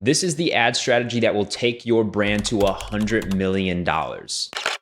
This is the ad strategy that will take your brand to $100 million.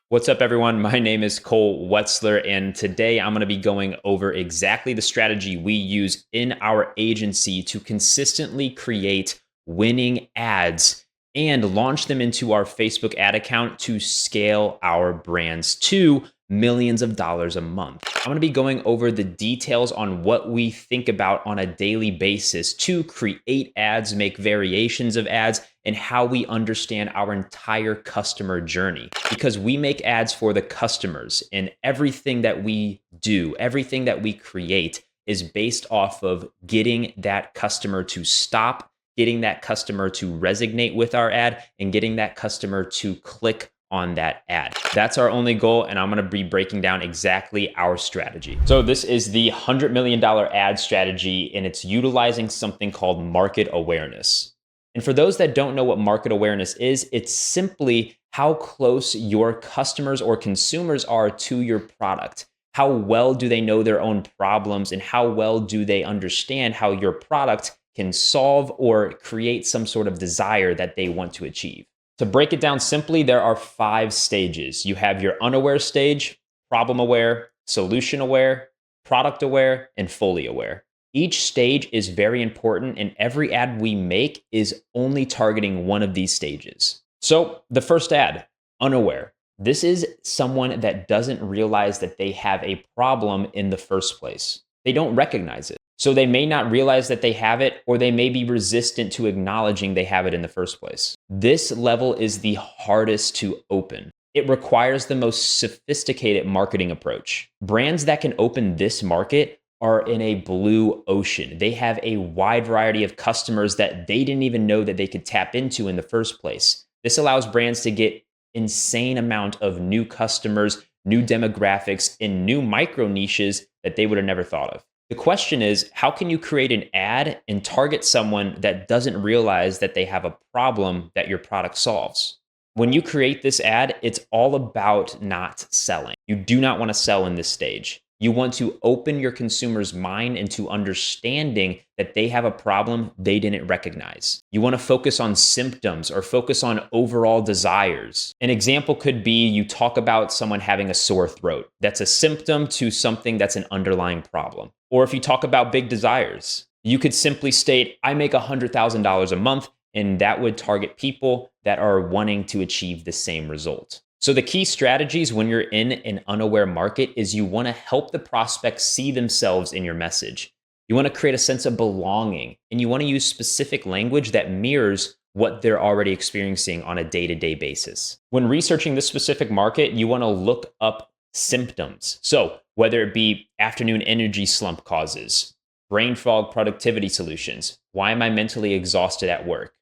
What's up, everyone? My name is Cole Wetzler, and today I'm going to be going over exactly the strategy we use in our agency to consistently create winning ads and launch them into our Facebook ad account to scale our brands to millions of dollars a month. I'm going to be going over the details on what we think about on a daily basis to create ads, make variations of ads, and how we understand our entire customer journey. Because we make ads for the customers, and everything that we do, everything that we create is based off of getting that customer to stop, getting that customer to resonate with our ad, and getting that customer to click on that ad. That's our only goal, and I'm gonna be breaking down exactly our strategy. So this is the $100 million ad strategy, and it's utilizing something called market awareness. And for those that don't know what market awareness is, it's simply how close your customers or consumers are to your product. How well do they know their own problems, and how well do they understand how your product can solve or create some sort of desire that they want to achieve. To break it down simply, there are 5 stages. You have your unaware stage, problem aware, solution aware, product aware, and fully aware. Each stage is very important, and every ad we make is only targeting one of these stages. So the first ad, unaware. This is someone that doesn't realize that they have a problem in the first place. They don't recognize it. So they may not realize that they have it, or they may be resistant to acknowledging they have it in the first place. This level is the hardest to open. It requires the most sophisticated marketing approach. Brands that can open this market are in a blue ocean. They have a wide variety of customers that they didn't even know that they could tap into in the first place. This allows brands to get insane amount of new customers, new demographics, and new micro niches that they would have never thought of. The question is, how can you create an ad and target someone that doesn't realize that they have a problem that your product solves? When you create this ad, it's all about not selling. You do not want to sell in this stage. You want to open your consumer's mind into understanding that they have a problem they didn't recognize. You want to focus on symptoms or focus on overall desires. An example could be you talk about someone having a sore throat. That's a symptom to something that's an underlying problem. Or if you talk about big desires, you could simply state, I make $100,000 a month, and that would target people that are wanting to achieve the same result. So the key strategies when you're in an unaware market is you want to help the prospect see themselves in your message. You want to create a sense of belonging, and you want to use specific language that mirrors what they're already experiencing on a day-to-day basis. When researching this specific market, you want to look up symptoms. So whether it be afternoon energy slump causes, brain fog productivity solutions, why am I mentally exhausted at work?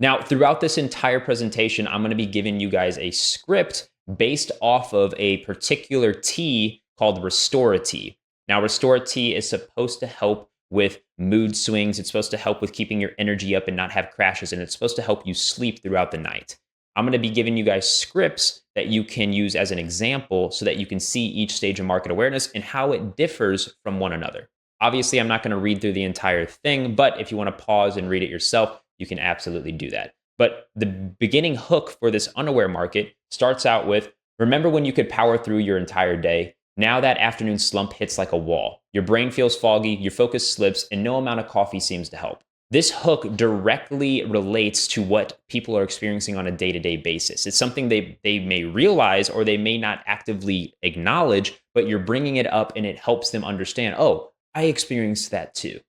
Now, throughout this entire presentation, I'm going to be giving you guys a script based off of a particular tea called Restore Tea. Now, Restore Tea is supposed to help with mood swings. It's supposed to help with keeping your energy up and not have crashes, and it's supposed to help you sleep throughout the night. I'm going to be giving you guys scripts that you can use as an example so that you can see each stage of market awareness and how it differs from one another. Obviously, I'm not going to read through the entire thing, but if you want to pause and read it yourself, you can absolutely do that. But the beginning hook for this unaware market starts out with, remember when you could power through your entire day? Now that afternoon slump hits like a wall. Your brain feels foggy, your focus slips, and no amount of coffee seems to help. This hook directly relates to what people are experiencing on a day-to-day basis. It's something they may realize or they may not actively acknowledge, but you're bringing it up and it helps them understand, oh, I experienced that too.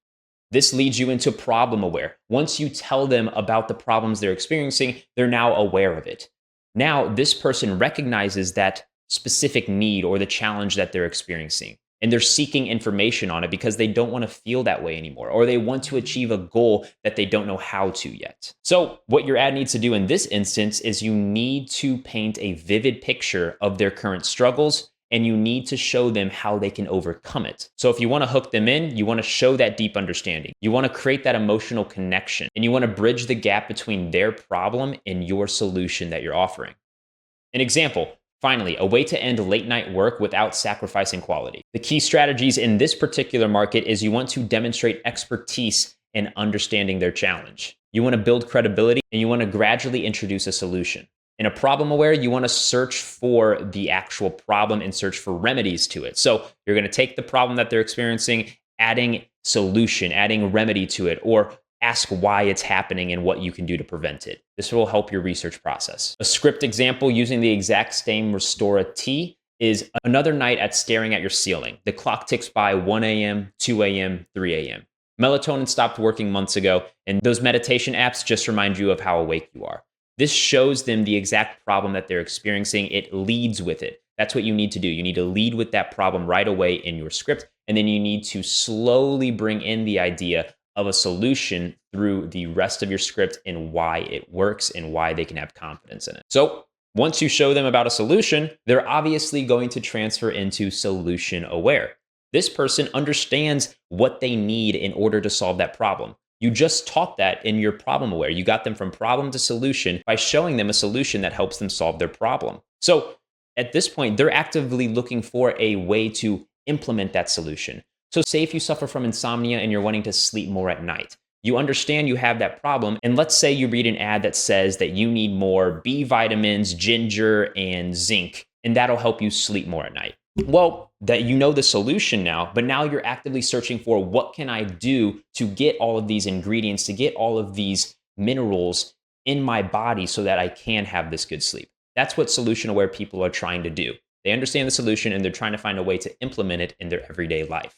This leads you into problem aware. Once you tell them about the problems they're experiencing, they're now aware of it. Now, this person recognizes that specific need or the challenge that they're experiencing, and they're seeking information on it because they don't want to feel that way anymore, or they want to achieve a goal that they don't know how to yet. So what your ad needs to do in this instance is you need to paint a vivid picture of their current struggles, and you need to show them how they can overcome it. So if you want to hook them in, you want to show that deep understanding. You want to create that emotional connection, and you want to bridge the gap between their problem and your solution that you're offering. An example, finally, a way to end late night work without sacrificing quality. The key strategies in this particular market is you want to demonstrate expertise in understanding their challenge. You want to build credibility, and you want to gradually introduce a solution. In a problem aware, you want to search for the actual problem and search for remedies to it. So you're going to take the problem that they're experiencing, adding solution, adding remedy to it, or ask why it's happening and what you can do to prevent it. This will help your research process. A script example using the exact same Restora T is another night at staring at your ceiling. The clock ticks by 1 a.m., 2 a.m., 3 a.m. Melatonin stopped working months ago, and those meditation apps just remind you of how awake you are. This shows them the exact problem that they're experiencing. It leads with it. That's what you need to do. You need to lead with that problem right away in your script, and then you need to slowly bring in the idea of a solution through the rest of your script and why it works and why they can have confidence in it. So once you show them about a solution, they're obviously going to transfer into solution aware. This person understands what they need in order to solve that problem. You just taught that in your problem aware. You got them from problem to solution by showing them a solution that helps them solve their problem. So at this point, they're actively looking for a way to implement that solution. So say if you suffer from insomnia and you're wanting to sleep more at night, you understand you have that problem. And let's say you read an ad that says that you need more B vitamins, ginger, and zinc, and that'll help you sleep more at night. Well, that you know the solution now, but now you're actively searching for what can I do to get all of these ingredients, to get all of these minerals in my body so that I can have this good sleep. That's what solution aware people are trying to do. They understand the solution and they're trying to find a way to implement it in their everyday life.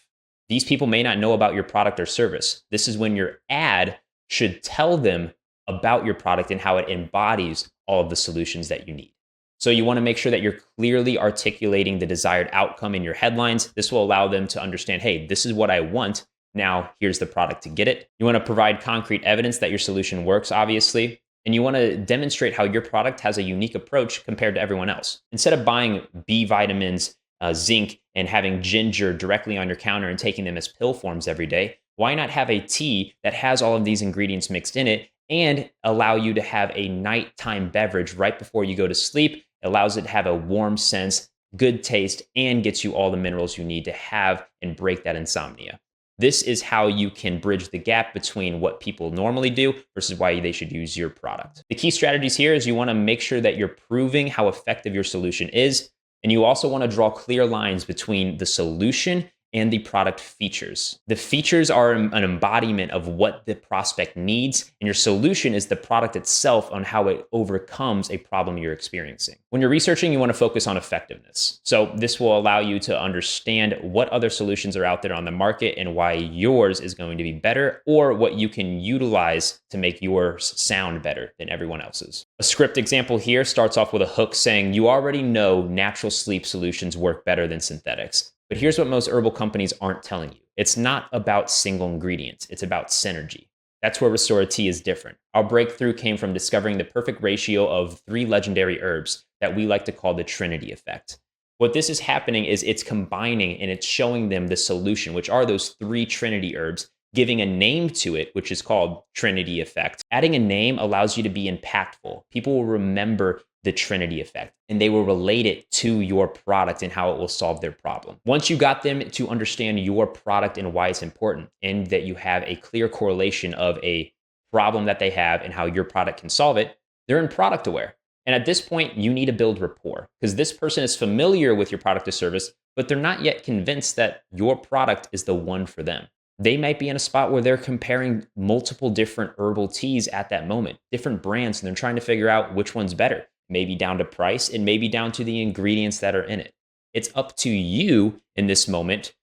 These people may not know about your product or service. This is when your ad should tell them about your product and how it embodies all of the solutions that you need. So you want to make sure that you're clearly articulating the desired outcome in your headlines. This will allow them to understand, hey, this is what I want. Now here's the product to get it. You want to provide concrete evidence that your solution works, obviously. And you want to demonstrate how your product has a unique approach compared to everyone else. Instead of buying B vitamins, zinc, and having ginger directly on your counter and taking them as pill forms every day, why not have a tea that has all of these ingredients mixed in it and allow you to have a nighttime beverage right before you go to sleep? It allows it to have a warm sense, good taste, and gets you all the minerals you need to have and break that insomnia. This is how you can bridge the gap between what people normally do versus why they should use your product. The key strategies here is you want to make sure that you're proving how effective your solution is. And you also want to draw clear lines between the solution and the product features. The features are an embodiment of what the prospect needs, and your solution is the product itself on how it overcomes a problem you're experiencing. When you're researching, you want to focus on effectiveness. So this will allow you to understand what other solutions are out there on the market and why yours is going to be better, or what you can utilize to make yours sound better than everyone else's. A script example here starts off with a hook saying, you already know natural sleep solutions work better than synthetics. But here's what most herbal companies aren't telling you. It's not about single ingredients. It's about synergy. That's where Restora Tea is different. Our breakthrough came from discovering the perfect ratio of 3 legendary herbs that we like to call the Trinity effect. What this is happening is it's combining and it's showing them the solution, which are those 3 Trinity herbs, giving a name to it, which is called Trinity effect. Adding a name allows you to be impactful. People will remember the Trinity effect, and they will relate it to your product and how it will solve their problem. Once you got them to understand your product and why it's important, and that you have a clear correlation of a problem that they have and how your product can solve it, they're in product aware. And at this point, you need to build rapport because this person is familiar with your product or service, but they're not yet convinced that your product is the one for them. They might be in a spot where they're comparing multiple different herbal teas at that moment, different brands, and they're trying to figure out which one's better. Maybe down to price and maybe down to the ingredients that are in it. It's up to you in this moment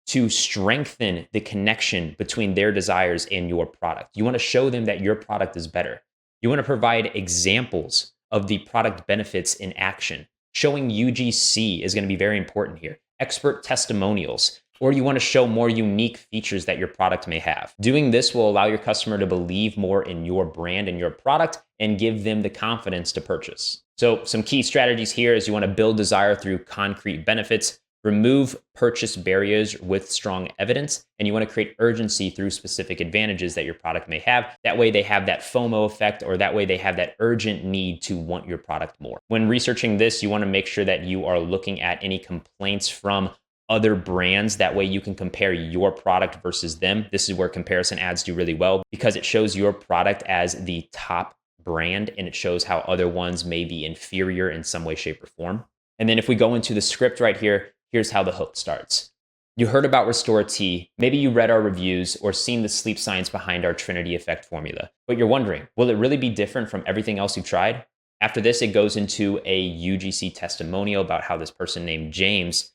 to strengthen the connection between their desires and your product. You want to show them that your product is better. You want to provide examples of the product benefits in action. Showing UGC is going to be very important here. Expert testimonials, or you want to show more unique features that your product may have. Doing this will allow your customer to believe more in your brand and your product and give them the confidence to purchase. So some key strategies here is you want to build desire through concrete benefits, remove purchase barriers with strong evidence, and you want to create urgency through specific advantages that your product may have. That way they have that FOMO effect, or that way they have that urgent need to want your product more. When researching this, you want to make sure that you are looking at any complaints from other brands. That way you can compare your product versus them. This is where comparison ads do really well because it shows your product as the top brand and it shows how other ones may be inferior in some way, shape, or form. And then if we go into the script right here, here's how the hook starts. You heard about Restore T, maybe you read our reviews or seen the sleep science behind our Trinity Effect formula, but you're wondering, will it really be different from everything else you've tried? After this, it goes into a UGC testimonial about how this person named James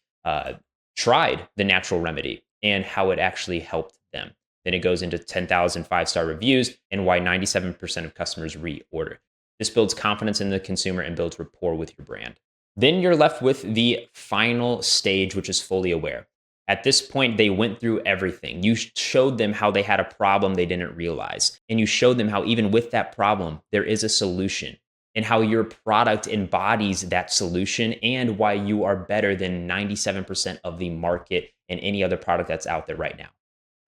tried the natural remedy and how it actually helped them. Then it goes into 10,000 five-star reviews and why 97% of customers reorder. This builds confidence in the consumer and builds rapport with your brand. Then you're left with the final stage, which is fully aware. At this point, they went through everything. You showed them how they had a problem they didn't realize. And you showed them how even with that problem, there is a solution and how your product embodies that solution and why you are better than 97% of the market and any other product that's out there right now.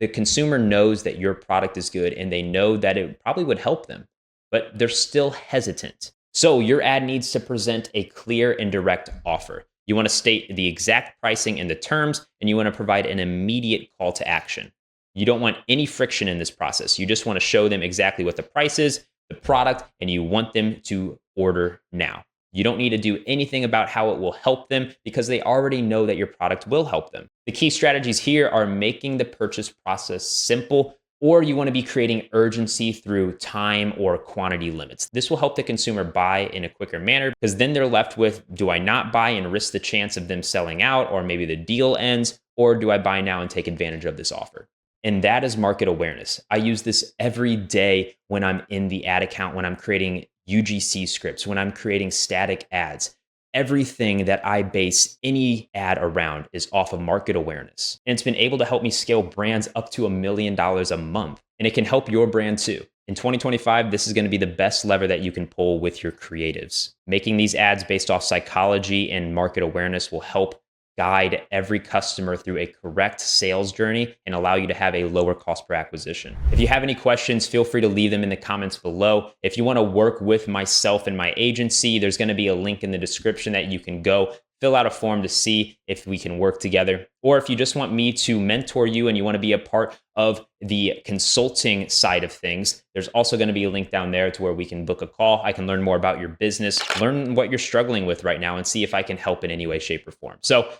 The consumer knows that your product is good and they know that it probably would help them, but they're still hesitant. So your ad needs to present a clear and direct offer. You want to state the exact pricing and the terms, and you want to provide an immediate call to action. You don't want any friction in this process. You just want to show them exactly what the price is, the product, and you want them to order now. You don't need to do anything about how it will help them because they already know that your product will help them. The key strategies here are making the purchase process simple, or you want to be creating urgency through time or quantity limits. This will help the consumer buy in a quicker manner because then they're left with, do I not buy and risk the chance of them selling out or maybe the deal ends, or do I buy now and take advantage of this offer? And that is market awareness. I use this every day when I'm in the ad account, when I'm creating UGC scripts, when I'm creating static ads. Everything that I base any ad around is off of market awareness. And it's been able to help me scale brands up to $1 million a month. And it can help your brand too. In 2025, this is going to be the best lever that you can pull with your creatives. Making these ads based off psychology and market awareness will help guide every customer through a correct sales journey and allow you to have a lower cost per acquisition. If you have any questions, feel free to leave them in the comments below. If you want to work with myself and my agency, there's going to be a link in the description that you can go fill out a form to see if we can work together. Or if you just want me to mentor you and you want to be a part of the consulting side of things, there's also going to be a link down there to where we can book a call. I can learn more about your business, learn what you're struggling with right now, and see if I can help in any way, shape, or form. So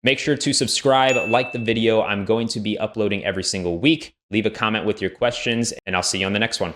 make sure to subscribe, like the video. I'm going to be uploading every single week. Leave a comment with your questions, and I'll see you on the next one.